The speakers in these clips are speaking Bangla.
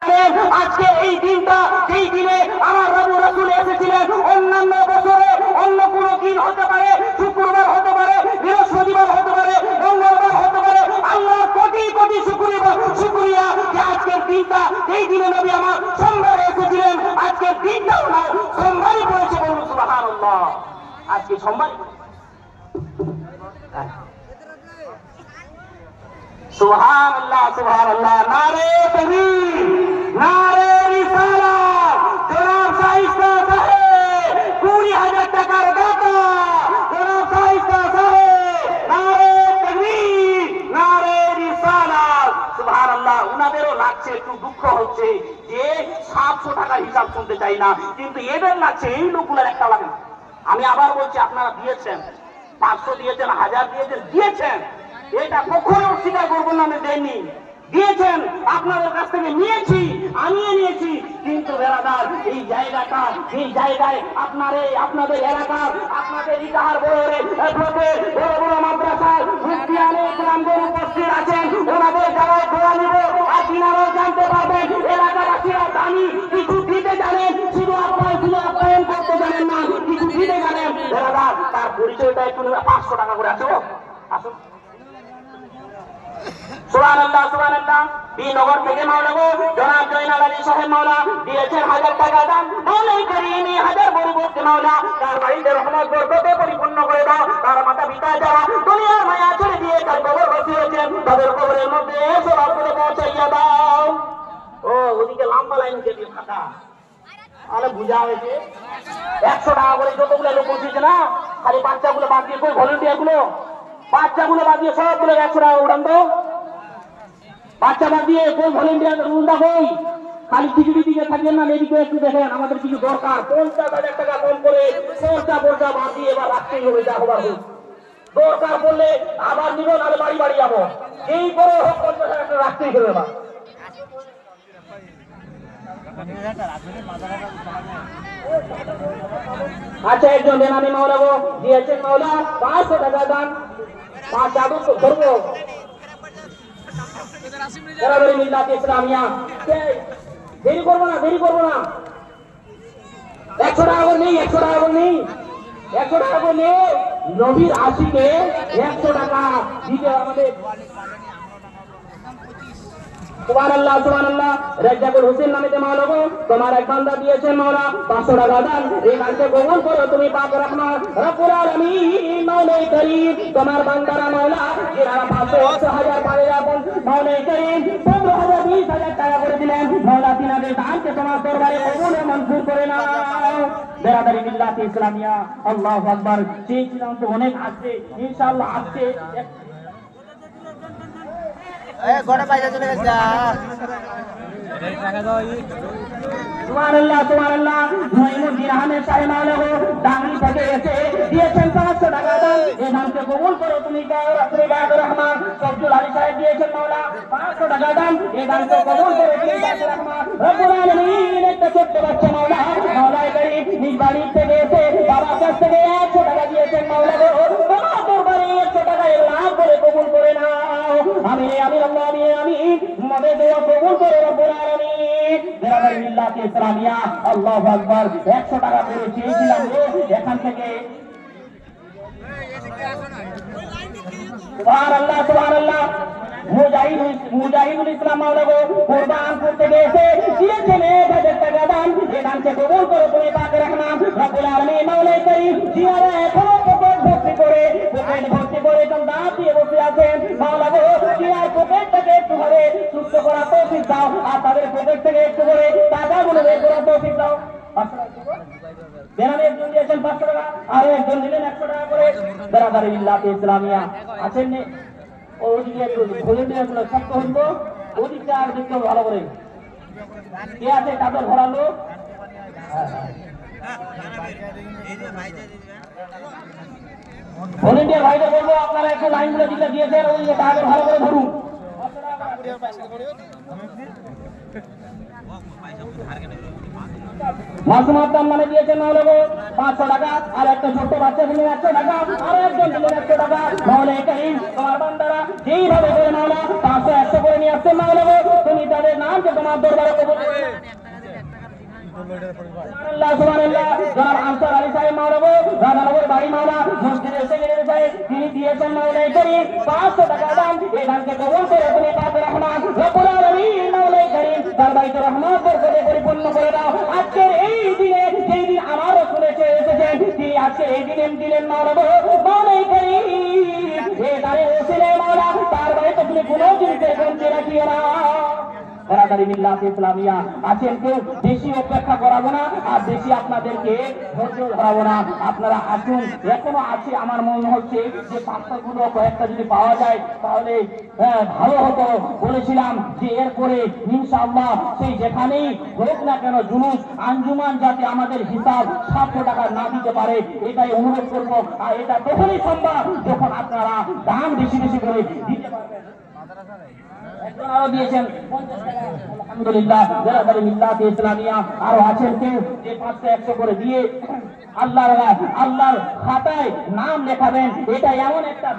আজকে এই দিনটা, এই দিনে আমার রবু রাসূল এসেছিলেন। অন্যান্য বছরে অন্য কোনো দিন হতে পারে, শুক্রবার হতে পারে, বৃহস্পতিবার হতে পারে, মঙ্গলবার হতে পারে। আল্লাহ কোটি কোটি শুকরিয়া যে আজকের দিনটা, এই দিনে নবী আমার সোমবারে এসেছিলেন। আজকের দিনটাও না সোমবারই পড়েছে, বলুন সুবহানাল্লাহ। আজকে সোমবার, সুবহানাল্লাহ সুবহানাল্লাহ। নারে তাকবীর, নারে রিসালাত। জনাব শাইস্তা সাহেব 20,000 টাকার দাতা, জনাব শাইস্তা সাহেব। নারে তাকবীর, নারে রিসালাত। সুবহানাল্লাহ। উনাদেরও লাগছে, একটু দুঃখ হচ্ছে যে 700 টাকার হিসাব শুনতে চাই না, কিন্তু এদের লাগছে, এই লোকগুলোর একটা লাগে না। আমি আবার বলছি, আপনারা দিয়েছেন, 500 দিয়েছেন, 1000 দিয়েছেন, দিয়েছেন, এটা কখনো অস্বীকার করবো না, আমি দেননি, দিয়েছেন, আপনাদের কাছ থেকে নিয়েছি, আনিয়ে নিয়েছি। কিন্তু বেরাদার, এই জায়গাটা, এই জায়গায় আপনাদের এলাকার, আপনাদের ইটাহার বড় বড় মাদ্রাসার মুফতিয়ানে ইসলামদের উপস্থিত আছেন। ওনাদের যারা দোয়া নিব, আর দিনারাও জানতে পারবেন, এলাকাবাসীরা জানি কিছু দিতে জানেন, শুধু আপ্যায়ন করতে জানেন না, কিছু দিতে জানেন। বেরাদার, তার পরিচয়টা একটু 500 টাকা করে আসো, আসুন। সুবহানাল্লাহ সুবহানাল্লাহ। বিনগর থেকে মাওলা গো জনাব জয়নাল আলী সাহেব মাওলা দিয়েছেন 1000 টাকা দান। মাওলাই করিম 1000 বরকত মাওলা, তার বাড়িতে রহমত বরকতে পরিপূর্ণ করে দাও। তার মাতা পিতা যারা দুনিয়ার মায়া ছেড়ে দিয়ে তার কবর বসিয়েছেন, তাদের কবরের মধ্যে সবার করে পৌঁছাইয়া দাও। ও ওদিকে লম্বা লাইন কেটে থাকা, আরে বুঝা হয়েছে। 100 টাকা করে যতগুলো লোক বসিয়েছে না, খালি বাচ্চাগুলো বাদ দিয়ে, কই ভলেন্টিয়ার গুলো, বাচ্চাগুলো বাদ দিয়ে সবগুলো 100 টাকা উড়ান তো। বাচ্চা বাদ দিয়ে কোন ভলেন্টিয়ার রুলটা কই? খালি টিকিটি দিকে থাকবেন না, এদিকে একটু দেখেন, আমাদের কিছু দরকার। 50,000 টাকা কম করে পর্চা বাদ দিয়ে এবার রাখতেই হবে, যা হবার হোক। দরকার পড়লে আবার নিব, নাহলে বাড়ি বাড়ি যাবো। এই করে হোক 50,000 টাকা রাখতেই হবে। এবার আচ্ছা, একজন বেনামি মাওলা গো দিয়েছেন মাওলা 500 টাকা দান। 5 জাদু তো করবো ইসলামিয়া, দেরি করবো না, দেরি করবো না। 100 টাকা করে নেই, 100 টাকা করে নেই, 100 টাকা করে নেই। নবীর আশিকে 100 টাকা দিতে আমাদের। সুবহানাল্লাহ সুবহানাল্লাহ। রাজ্জাকুল হোসেন নামে যে মাওলা গো তোমার এক বান্দা দিয়েছেন মাওলা 500 টাকা দান। এই দানকে কবুল করো তুমি পাক রহমান রব্বুল আলামিন। মাওলাই করিম তোমার বান্দারা মাওলা যারা 500 1000 5000 মাওলাই করিম 15,000 20,000 টাকা করে দিলেন মাওলা, তিনাদের দানকে তোমার দরবারে কবুল ও মঞ্জুর করে নাও। বেরাদারি মিল্লাত ইসলামিয়া, আল্লাহু আকবার। চেয়েছিলাম তো অনেক আসছে, ইনশাআল্লাহ আসছে। সুবহানাল্লাহ সুবহানাল্লাহ। মুঈনুদ্দিন আহমেদ সাহেব মাওলা গো দাঙ্গি থেকে এসে দিয়েছেন 500 টাকা দান। এই দানকে কবুল করো তুমি পাক রহমান। আব্দুল আলী সাহেব দিয়েছেন মাওলা 500 টাকা দান। এই দানকে কবুল করো তুমি পাক রহমান রব্বুল আলামিন। একটা ছোট্ট বাচ্চা মাওলা মাওলাই করিম নিজ বাড়ি থেকে এসে বাবার কাছ থেকে 100 টাকা দিয়েছেন মাওলা গো, তোমার দরবারে 100 টাকা এলাহ করে কবুল করে নাও। আমি আল্লাহ আমি মনে দোয়া কবুল করে রব্বুল আলামিন। বেরাদারি মিল্লাত ইসলামিয়া, আল্লাহু আকবার। 100 টাকা করে চেয়েছিলাম এখান থেকে। সুবহানাল্লাহ সুবহানাল্লাহ। মুজাহিদুল ইসলাম মাওলা গো কুরবানপুর থেকে এসে দিয়েছেন 1000 টাকা দান। এই দানকে কবুল করো তুমি পাক রহমান রব্বুল আলামিন। মাওলাই করিম জিয়ারা এখনো পকেট ভর্তি করে দাঁত দিয়ে বসে আছেন মাওলা গো, জিয়ার পকেটটাকে একটু করে সুস্থ করা তৌফিক দাও, আর তাদের পকেট থেকে একটু করে টাকাগুলো বের করা তৌফিক দাও। বেনামে একজন দিয়েছেন 500 টাকা, আর একজন দিলেন 100 টাকা করে। বেরাদারি মিল্লাত ইসলামিয়া আছেন ওদিকে একটু ভলেন্টিয়ার গুলো শক্ত হইব, ওদিকটা আর দেখতে ভালো করে কে আছে তাদের ধরালো। ভলেন্টিয়ার ভাইদের বলবো আপনারা একটু লাইনগুলো দিকে দিয়েছেন, ওই তাদের ভালো করে ধরুন। মাসুমার দাম নামে দিয়েছেন মাওলানা 500 টাকা, আর একটা ছোট্ট বাচ্চা দিলেন 100 টাকা, আর একজন দিলেন 100 টাকা। মাওলানা কারীম তোমার বান্দারা যেইভাবে করে মাওলা 500 100 করে নিয়ে আসছে মাওলানা, তুমি তাদের নামকে তোমার দরবারে কবুল করে নাও। সুবহানাল্লাহ সুবহানাল্লাহ। জনাব আনসার আলী সাহেব মাওলানা রাধানগর বাড়ি মাওলা মসজিদের সেক্রেটারি সাহেব তিনি দিয়েছেন মাওলানা কারীম 500 টাকা দাম। এই দানকে কবুল করে তুমি পাকে রহমান রব্বুল আলামিন মাওলানা কারীম তার বাইতে রহমত বরকতে পরিপূর্ণ করে দাও। আজকের এই দিনে যেই দিন আমারও শুনেছে এসেছেন তিনি আজকে এই দিনে দিলেন মাওলানা কারীম এই দানের ওসিলায় মাওলা তার বাইতে তুমি কোনো জিনিসের কমতি রাখিও না। বরাদারি মিল্লাত ইসলামিয়া আছেন কেউ, বেশি অপেক্ষা করাবো না আর বেশি আপনাদেরকে ধৈর্য ধরাবো না। আপনারা আসুন, এখনো আছে আমার মনে হচ্ছে যে পাঁচটাগুলো কয়েকটা যদি পাওয়া যায় তাহলে ভালো হতো। বলেছিলাম যে এরপরে ইনশাআল্লাহ সেই যেখানেই হোক না কেন জুলুস আঞ্জুমান যাতে আমাদের হিসাব 700 টাকা না দিতে পারে এটাই অনুরোধ করবো। আর এটা তখনই সম্ভব যখন আপনারা দাম বেশি বেশি করে দিতে পারবেন। আরো দিয়েছেন 50 টাকা আলহামদুলিল্লাহ। বরাদারি মিল্লাত ইসলামিয়া আরো আছেন কেউ যে 500 100 করে দিয়ে আল্লাহর খাতায় নাম লেখাবেন। এটা এমন একটা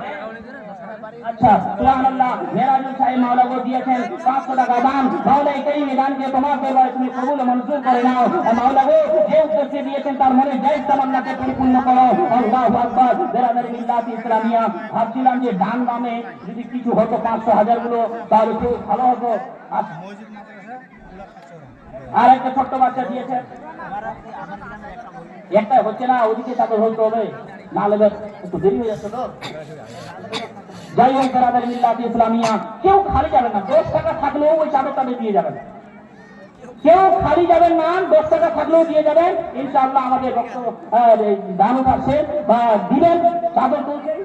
আচ্ছা সুবহানাল্লাহ। মেরাজুল সাহেব মাওলানা দিয়েছেন 500 টাকা দাম। মাওলানা কারীম দানকে তোমার দরবারে তুমি কবুল মঞ্জুর করে নাও। মাওলানা যে উদ্দেশ্যে দিয়েছেন তার মনে জায়েজ তামান্নাকে পরিপূর্ণ করো। আল্লাহু আকবার। বরাদারি মিল্লাত ইসলামিয়া ভাবছিলাম যে দান দামে যদি কিছু হতো 500 1000 গুলো তাহলে খুব ভালো হতো। আর একটা ছোট্ট বাচ্চা দিয়েছেন, একটা হচ্ছে না ওদিকে তাকে হতে হবে না হলে একটু দেরি হয়ে যাচ্ছে তো। যাই হোক বরাদারি মিল্লাত ইসলামিয়া কেউ খালি যাবেন না, 10 টাকা থাকলেও ওই চাদরটা দিয়ে যাবেন। কেউ খালি যাবেন না, 10 টাকা থাকলেও দিয়ে যাবেন। ইনশাআল্লাহ আমাদের রক্ত দান আছে বা দিবেন চাদর তুলছেন।